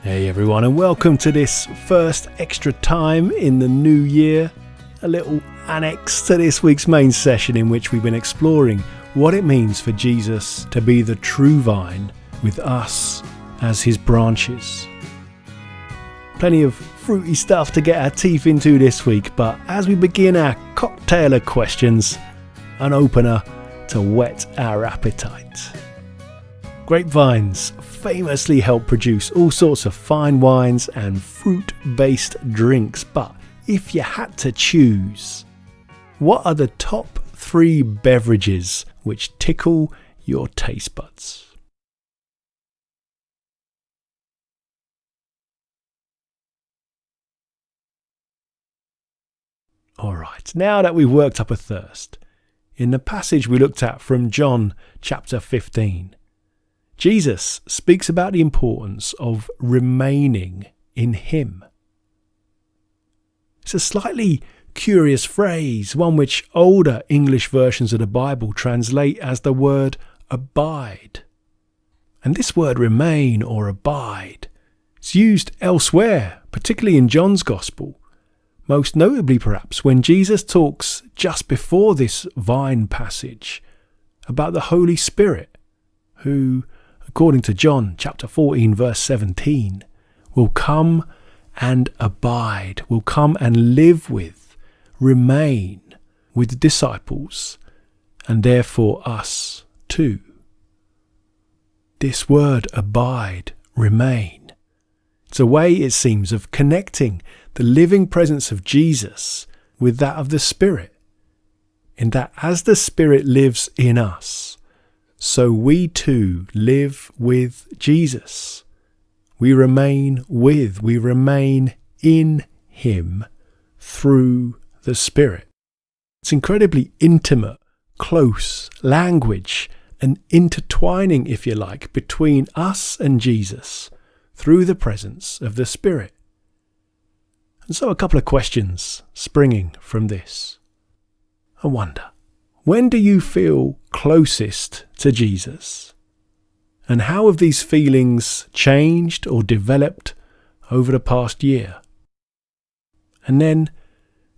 Hey everyone, and welcome to this first extra time in the new year, a little annex to this week's main session in which we've been exploring what it means for Jesus to be the true vine with us as his branches. Plenty of fruity stuff to get our teeth into this week, but as we begin our cocktail of questions, an opener to whet our appetite. Grapevines famously help produce all sorts of fine wines and fruit-based drinks, but if you had to choose, what are the top 3 beverages which tickle your taste buds? Alright, now that we've worked up a thirst, in the passage we looked at from John chapter 15, Jesus speaks about the importance of remaining in him. It's a slightly curious phrase, one which older English versions of the Bible translate as the word abide. And this word remain or abide is used elsewhere, particularly in John's Gospel, most notably perhaps when Jesus talks just before this vine passage about the Holy Spirit, who, according to John chapter 14 verse 17, will come and abide, will come and live with, remain with the disciples, and therefore us too. This word abide, remain, it's a way, it seems, of connecting the living presence of Jesus with that of the Spirit, in that as the Spirit lives in us, so we too live with Jesus. We remain in him through the Spirit. It's incredibly intimate, close language, and intertwining, if you like, between us and Jesus through the presence of the Spirit. And so a couple of questions springing from this. I wonder, when do you feel closest to Jesus? And how have these feelings changed or developed over the past year? And then,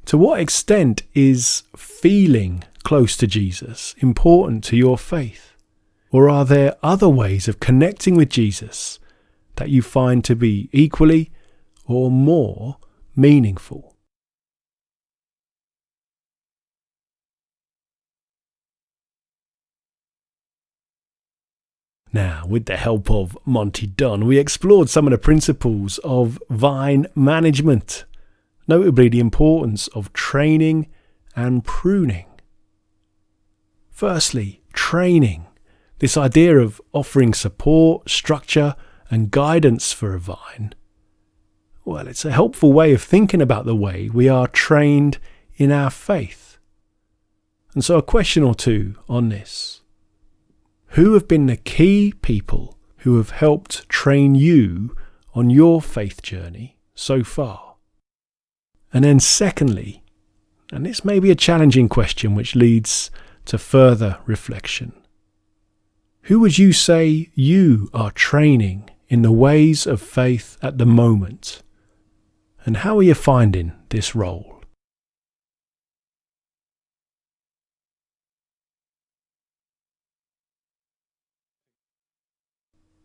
to what extent is feeling close to Jesus important to your faith? Or are there other ways of connecting with Jesus that you find to be equally or more meaningful? Now, with the help of Monty Dunn, we explored some of the principles of vine management, notably the importance of training and pruning. Firstly, training, this idea of offering support, structure, and guidance for a vine. Well, it's a helpful way of thinking about the way we are trained in our faith. And so a question or two on this. Who have been the key people who have helped train you on your faith journey so far? And then secondly, and this may be a challenging question which leads to further reflection, who would you say you are training in the ways of faith at the moment? And how are you finding this role?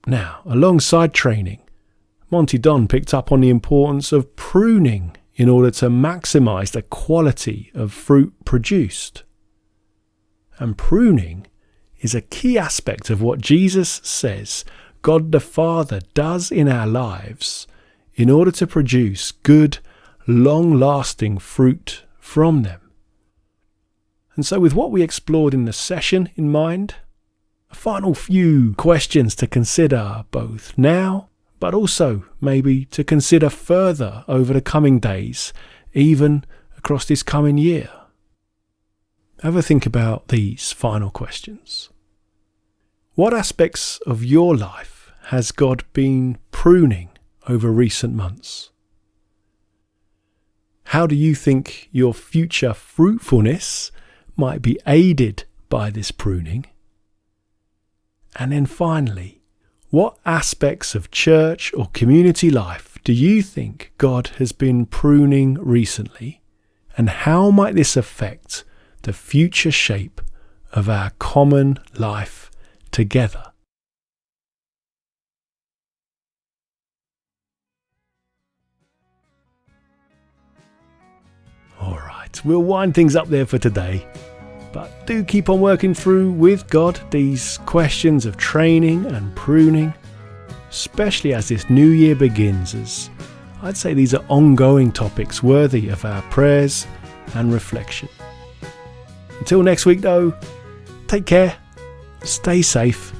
Now, alongside training, Monty Dunn picked up on the importance of pruning in order to maximise the quality of fruit produced. And pruning is a key aspect of what Jesus says God the Father does in our lives in order to produce good, long-lasting fruit from them. And so with what we explored in the session in mind, a final few questions to consider both now, but also maybe to consider further over the coming days, even across this coming year. Have a think about these final questions. What aspects of your life has God been pruning over recent months? How do you think your future fruitfulness might be aided by this pruning? And then finally, What aspects of church or community life do you think God has been pruning recently? And how might this affect the future shape of our common life together? Alright, we'll wind things up there for today. But do keep on working through with God these questions of training and pruning, especially as this new year begins, as I'd say these are ongoing topics worthy of our prayers and reflection. Until next week though, take care, stay safe,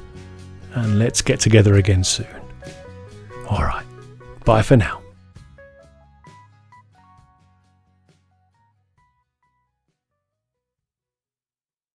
and let's get together again soon. Alright, bye for now.